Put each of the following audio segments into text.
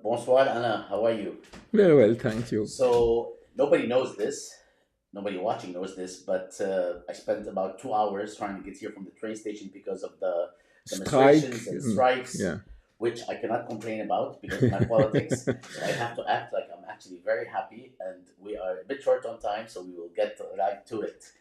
Bonsoir, Alain. How are you? Very well, thank you. So, nobody knows this. Nobody watching knows this, but I spent about 2 hours trying to get here from the train station because of the Strike, demonstrations and strikes, yeah. which I cannot complain about because of my politics. So I have to act like I'm actually very happy, and we are a bit short on time, so we will get right to it.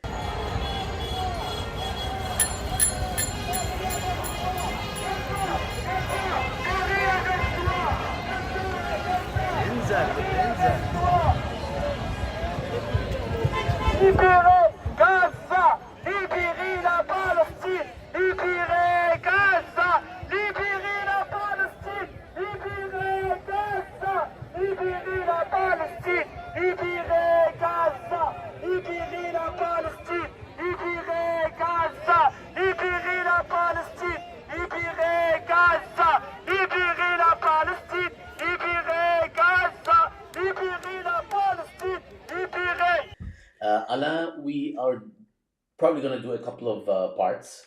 Libérez Gaza, libérez la Palestine, libérez Gaza, libérez la Palestine, libérez Gaza, libérez la Palestine, libérez Gaza, libérez la Palestine, libérez Gaza, libérez la Palestine, libérez Gaza, libérez la Palestine, libérez Gaza, libérez la Palestine, libérez. Alain, we are probably going to do a couple of parts.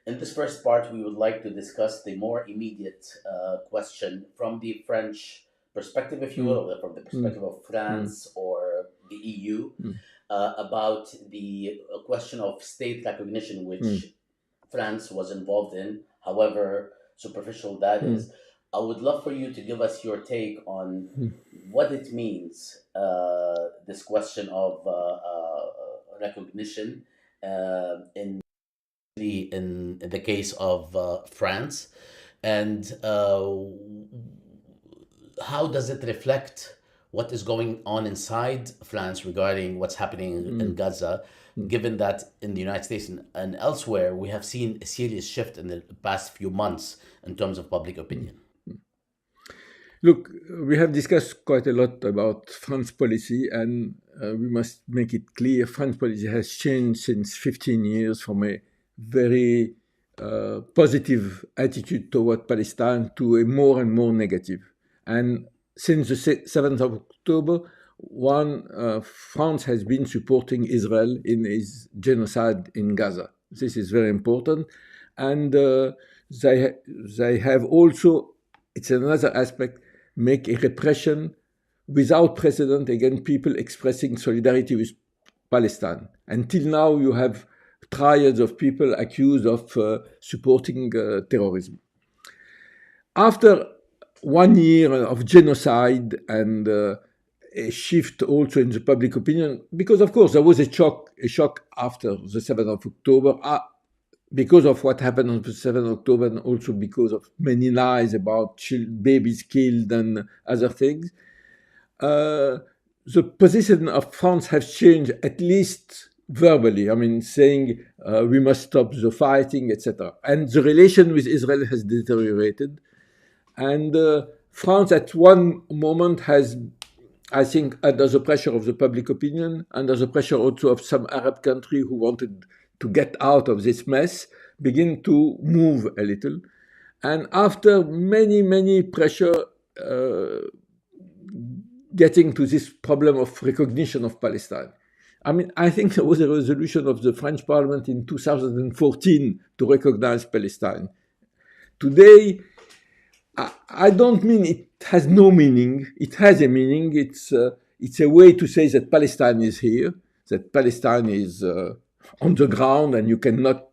In this first part, we would like to discuss the more immediate question from the French perspective, if you will, or from the perspective of France or the EU, about the question of state recognition, which France was involved in, however superficial that is. I would love for you to give us your take on what it means, this question of recognition in the case of France, and how does it reflect what is going on inside France regarding what's happening in Gaza, given that in the United States and elsewhere we have seen a serious shift in the past few months in terms of public opinion. Look, we have discussed quite a lot about France policy, and we must make it clear France policy has changed since 15 years from a very positive attitude toward Palestine to a more and more negative. And since the 7th of October, France has been supporting Israel in its genocide in Gaza. This is very important. And they have also, it's another aspect, make a repression without precedent against people expressing solidarity with Palestine. Until now, you have trials of people accused of supporting terrorism. After 1 year of genocide and a shift also in the public opinion, because of course there was a shock after the 7th of October, because of what happened on the 7th of October, and also because of many lies about babies killed and other things. The position of France has changed, at least verbally. I mean, saying we must stop the fighting, etc. And the relation with Israel has deteriorated. And France at one moment has, I think, under the pressure of the public opinion, under the pressure also of some Arab country who wanted to get out of this mess, begin to move a little. And after many pressure, getting to this problem of recognition of Palestine. I mean, I think there was a resolution of the French Parliament in 2014 to recognize Palestine. Today, I don't mean it has no meaning. It has a meaning. It's a way to say that Palestine is here, that Palestine is on the ground and you cannot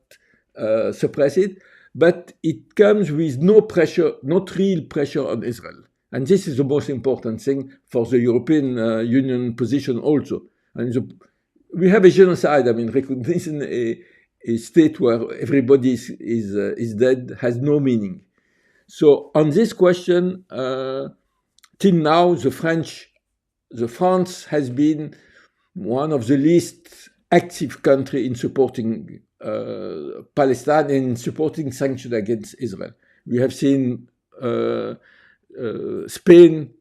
suppress it. But it comes with no pressure, not real pressure on Israel. And this is the most important thing for the European Union position also. And we have a genocide. I mean, recognizing a state where everybody is dead has no meaning. So on this question, till now, France has been one of the least active country in supporting Palestine and in supporting sanctions against Israel. We have seen Spain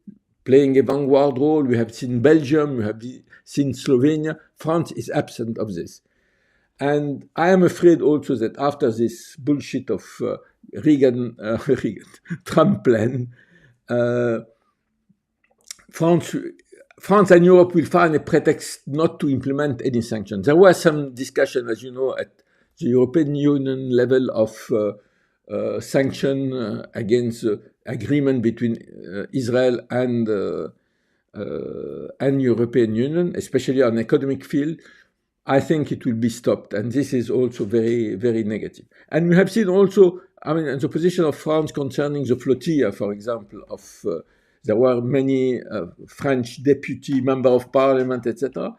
playing a vanguard role. We have seen Belgium. We have seen Slovenia. France is absent of this. And I am afraid also that after this bullshit of Trump plan, France and Europe will find a pretext not to implement any sanctions. There was some discussion, as you know, at the European Union level of sanction against the agreement between Israel and European Union, especially on economic field, I think it will be stopped. And this is also very, very negative. And we have seen also, the position of France concerning the flotilla, for example, there were many French deputy, member of parliament, etc.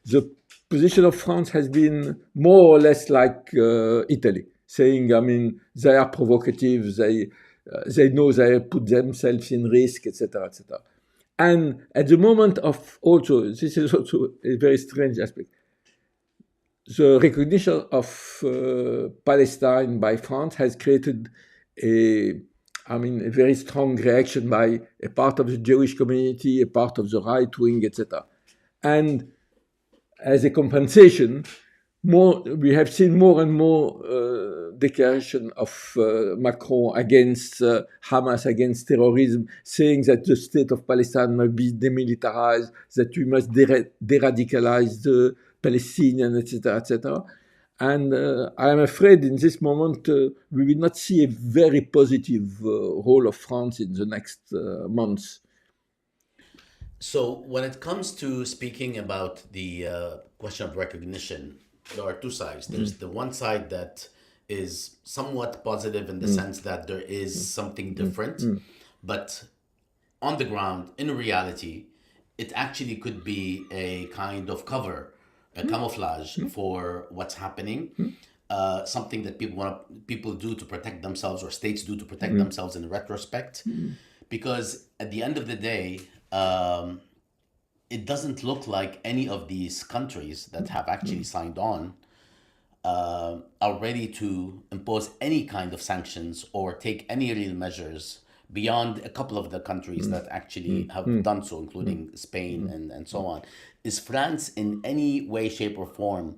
The position of France has been more or less like Italy, saying, they are provocative, they know they put themselves in risk, etc., etc. And at the moment of also, this is also a very strange aspect, the recognition of Palestine by France has created a very strong reaction by a part of the Jewish community, a part of the right wing, etc. And as a compensation, we have seen more and more declaration of Macron against Hamas, against terrorism, saying that the state of Palestine must be demilitarized, that we must de-radicalize the Palestinian, etc., etc. And I am afraid in this moment we will not see a very positive role of France in the next months. So when it comes to speaking about the question of recognition, there are two sides. There's the one side that is somewhat positive in the sense that there is something different, but on the ground, in reality, it actually could be a kind of cover, a camouflage for what's happening, something that people do to protect themselves, or states do to protect themselves in retrospect, because at the end of the day, it doesn't look like any of these countries that have actually signed on are ready to impose any kind of sanctions or take any real measures beyond a couple of the countries that actually have done so, including Spain and so on. Is France in any way, shape, or form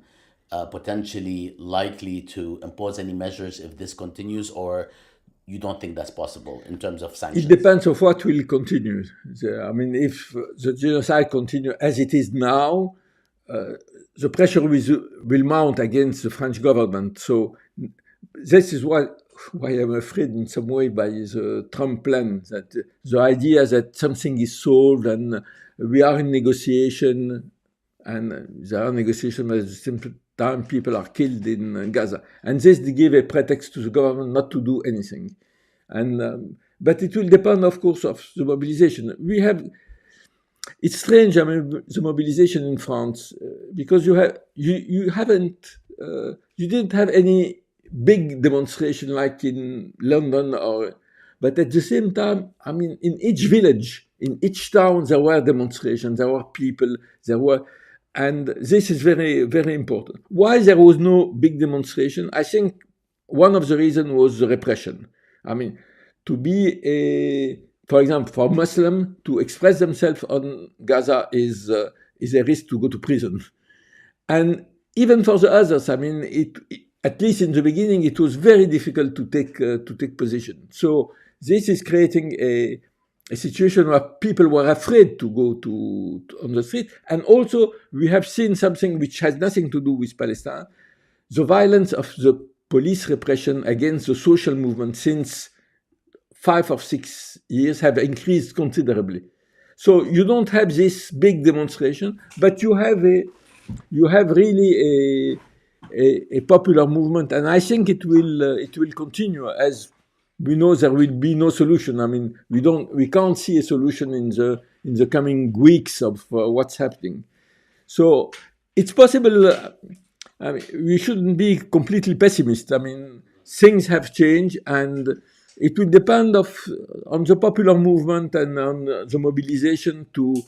potentially likely to impose any measures if this continues, or you don't think that's possible in terms of sanctions? It depends on what will continue. If the genocide continues as it is now, the pressure will mount against the French government. So this is why I'm afraid in some way by the Trump plan, that the idea that something is solved and we are in negotiation, and there are negotiations, but at the same time people are killed in Gaza. And this give a pretext to the government not to do anything. And but it will depend, of course, of the mobilization. It's strange, the mobilization in France, because you didn't have any big demonstration like in London, but at the same time, in each village, in each town, there were demonstrations, there were people, and this is very, very important. Why there was no big demonstration? I think one of the reasons was the repression. To be for example, for Muslims to express themselves on Gaza is a risk to go to prison. And even for the others, at least in the beginning, it was very difficult to take position. So this is creating a situation where people were afraid to go on the street. And also, we have seen something which has nothing to do with Palestine: the violence of the police repression against the social movement since 5 or 6 years have increased considerably. So you don't have this big demonstration, but you have really a popular movement, and I think it will continue. As we know, there will be no solution. We can't see a solution in the coming weeks of what's happening. So it's possible. We shouldn't be completely pessimist. Things have changed, and it will depend on the popular movement and on the mobilization to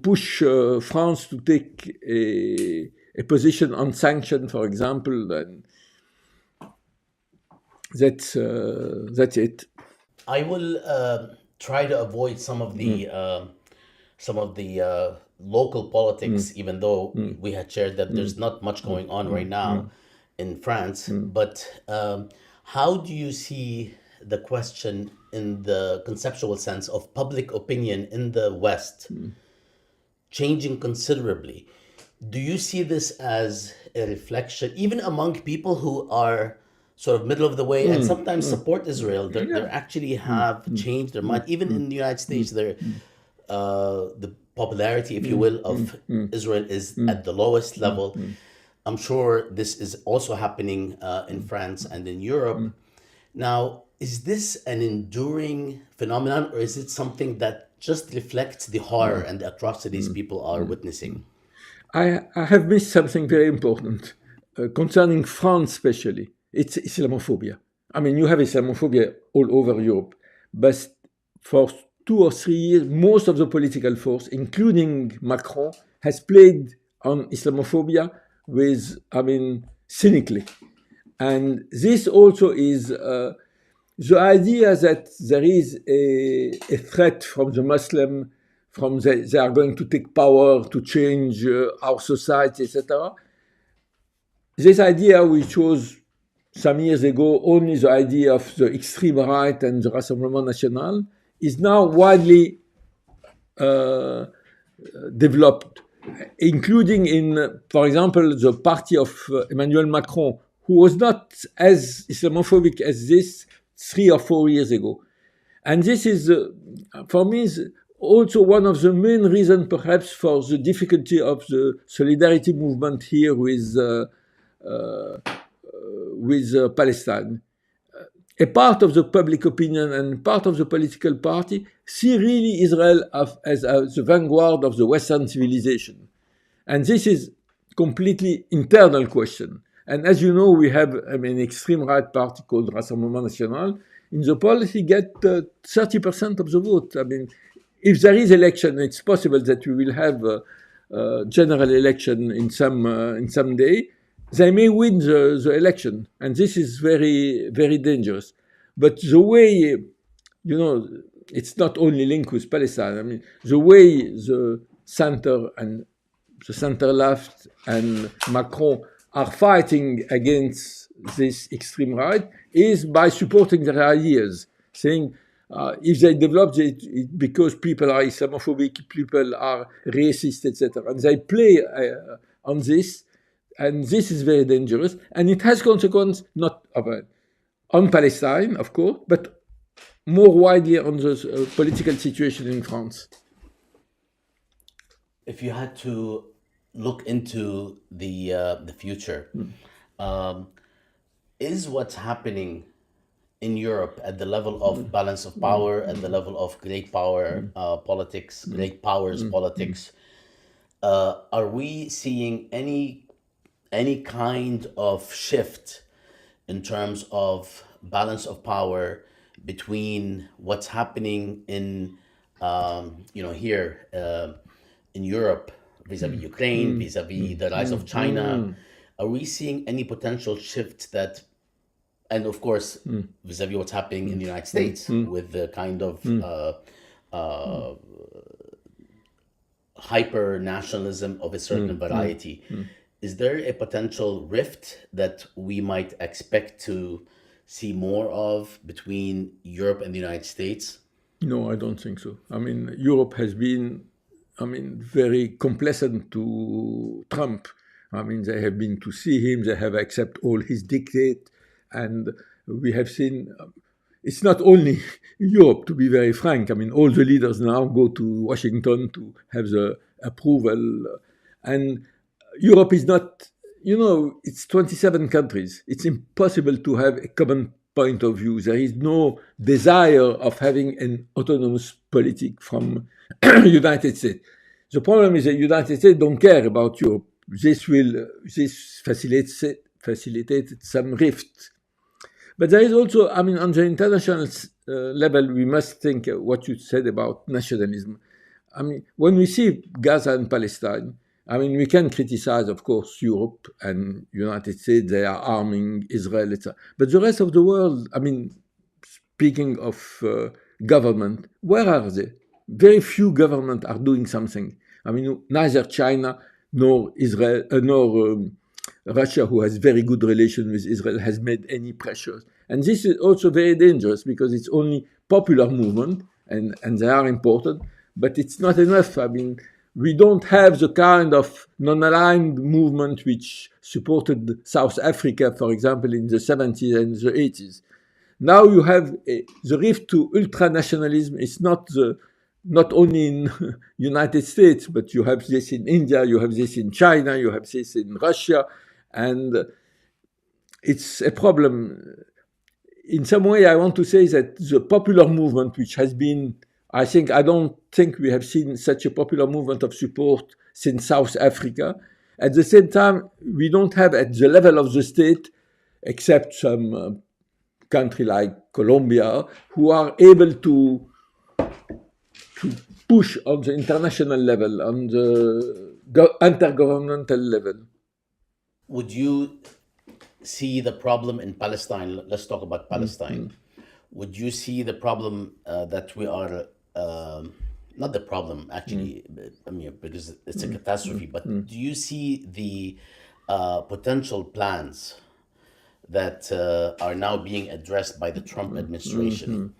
push France to take a position on sanction, for example. And that's it. I will try to avoid some of the local politics, even though we had shared that there's not much going on right now in France. But how do you see the question in the conceptual sense of public opinion in the West changing considerably? Do you see this as a reflection, even among people who are sort of middle of the way and sometimes support Israel. They actually have changed their mind. Even in the United States, the popularity, if you will, of Israel is at the lowest level. I'm sure this is also happening in France and in Europe. Now, is this an enduring phenomenon, or is it something that just reflects the horror and the atrocities people are witnessing? I have missed something very important concerning France, especially. It's Islamophobia. I mean, you have Islamophobia all over Europe, but for 2 or 3 years, most of the political force, including Macron, has played on Islamophobia with, cynically. And this also is the idea that there is a threat from the Muslim, they are going to take power to change our society, etc. This idea, which was some years ago only the idea of the extreme right and the Rassemblement National, is now widely developed, including in, for example, the party of Emmanuel Macron, who was not as Islamophobic as this 3 or 4 years ago. And this is, for me, also one of the main reasons, perhaps, for the difficulty of the solidarity movement here with Palestine. A part of the public opinion and part of the political party see really Israel as the vanguard of the Western civilization. And this is completely internal question. And as you know, we have an extreme right party called Rassemblement National. In the polls, he get 30% of the vote. I mean, if there is election, it's possible that we will have a general election in some day. They may win the election, and this is very, very dangerous. But the way, it's not only linked with Palestine. I mean, the way the center and the center left and Macron are fighting against this extreme right is by supporting their ideas, saying if they develop it because people are Islamophobic, people are racist, etc. And they play on this, and this is very dangerous. And it has consequences not on Palestine, of course, but more widely on the political situation in France. If you had to look into the future, is what's happening in Europe at the level of balance of power, at the level of great power politics, great powers politics, are we seeing any kind of shift in terms of balance of power between what's happening in here in Europe vis-a-vis Ukraine, vis-a-vis the rise of China? Are we seeing any potential shift that, and of course, vis-a-vis what's happening in the United States with the kind of hyper-nationalism of a certain variety? Is there a potential rift that we might expect to see more of between Europe and the United States? No, I don't think so. I mean, Europe has been, very complacent to Trump. I mean, they have been to see him, they have accepted all his dictate, and we have seen, it's not only Europe, to be very frank. I mean, all the leaders now go to Washington to have the approval, and Europe is not, it's 27 countries. It's impossible to have a common point of view. There is no desire of having an autonomous politic from United States. The problem is that United States don't care about Europe. This facilitated some rift. But there is also, on the international level, we must think what you said about nationalism. When we see Gaza and Palestine, we can criticize, of course, Europe and United States. They are arming Israel, etc. But the rest of the world, speaking of government, where are they? Very few governments are doing something. Neither China nor Israel, nor Russia, who has very good relations with Israel, has made any pressures. And this is also very dangerous because it's only popular movement, and they are important, but it's not enough. we don't have the kind of non-aligned movement which supported South Africa, for example, in the 70s and the 80s. Now you have the rift to ultranationalism. It's not only in United States, but you have this in India, you have this in China, you have this in Russia, and it's a problem. In some way, I want to say that the popular movement, which has been, I don't think we have seen such a popular movement of support since South Africa. At the same time, we don't have at the level of the state, except some country like Colombia, who are able to push on the international level, on the intergovernmental level. Would you see the problem in Palestine? Let's talk about Palestine. Would you see the problem that we are, not the problem actually, I mean, because it's a catastrophe, but do you see the potential plans that are now being addressed by the Trump administration?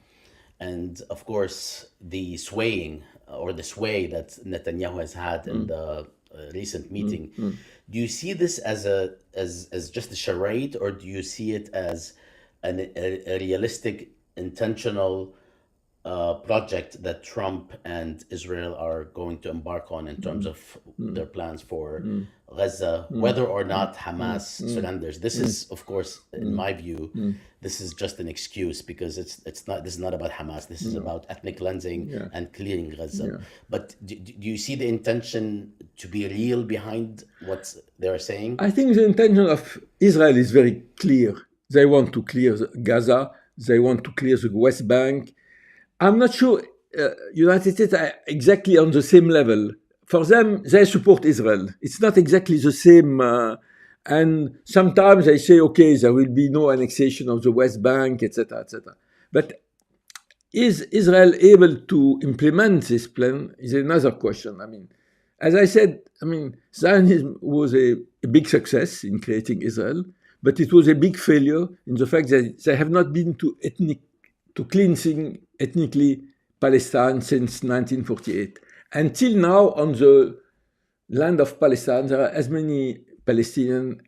And of course, the sway that Netanyahu has had in the recent meeting. Do you see this as just a charade, or do you see it as a realistic, intentional project that Trump and Israel are going to embark on in terms of their plans for Gaza, whether or not Hamas surrenders? This is, of course, in my view, this is just an excuse, because this is not about Hamas. This is about ethnic cleansing and clearing Gaza. But do you see the intention to be real behind what they are saying? I think the intention of Israel is very clear. They want to clear Gaza. They want to clear the West Bank. I'm not sure United States are exactly on the same level. For them, they support Israel. It's not exactly the same. And sometimes they say, okay, there will be no annexation of the West Bank, etc., etc. But is Israel able to implement this plan is another question. I mean, as I said, Zionism was a big success in creating Israel, but it was a big failure in the fact that they have not been to cleansing ethnically Palestine since 1948. Until now, on the land of Palestine, there are as many Palestinians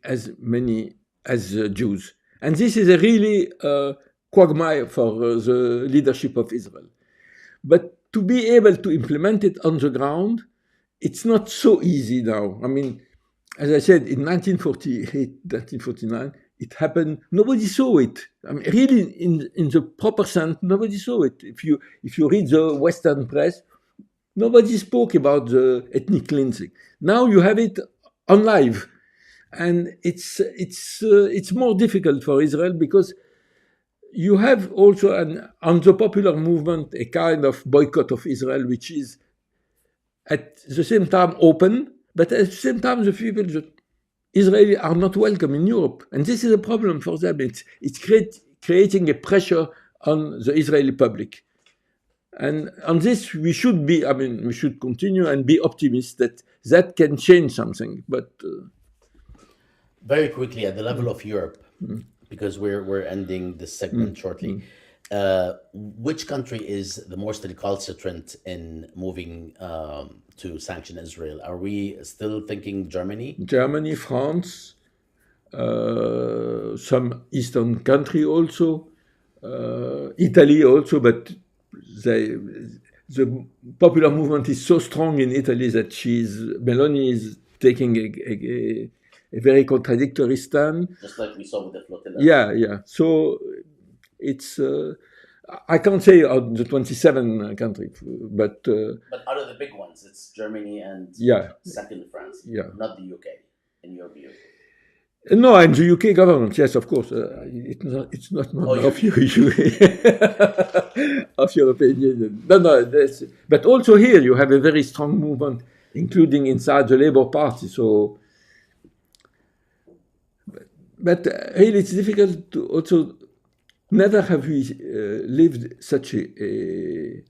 as Jews. And this is a really quagmire for the leadership of Israel. But to be able to implement it on the ground, it's not so easy now. I mean, as I said, in 1948, 1949, it happened. Nobody saw it. I mean, really, in the proper sense, nobody saw it. If you read the Western press, nobody spoke about the ethnic cleansing. Now you have it on live, and it's more difficult for Israel because you have also on the popular movement a kind of boycott of Israel, which is at the same time open, but at the same time the people that Israelis are not welcome in Europe, and this is a problem for them. It's creating a pressure on the Israeli public, and on this we should continue and be optimistic that can change something. But very quickly, at the level of Europe, because we're ending this segment shortly, which country is the most recalcitrant in moving to sanction Israel? Are we still thinking Germany? Germany, France, some Eastern country also, Italy also, but the popular movement is so strong in Italy that Meloni is taking a very contradictory stand. Just like we saw with the flotilla. Yeah. So it's I can't say out the 27 countries, but out of the big ones, it's Germany and second France, not the UK, in your view. No, and the UK government, yes, of course. It's not of European Union. No. But also here you have a very strong movement, including inside the Labour Party. So, but really, it's difficult to also. Never have we lived such we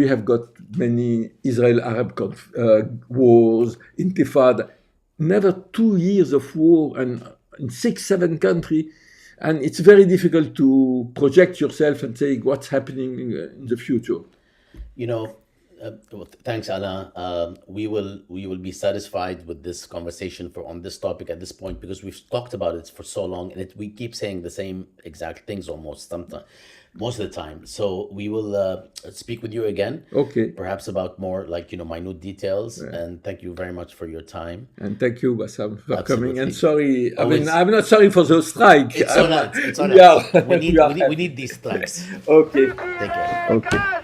have got many Israel-Arab wars, intifada. Never 2 years of war and in 6-7 countries, and it's very difficult to project yourself and say what's happening in the future. You know, Well, thanks, Alain. We will be satisfied with this conversation on this topic at this point, because we've talked about it for so long, and we keep saying the same exact things almost most of the time. So we will speak with you again. Okay. Perhaps about more minute details. Yeah. And thank you very much for your time. And thank you, Bassam, for Absolutely. coming. And sorry, I'm not sorry for the strike. It's all right. It's all right. We need these strikes. Okay. Take care. Okay.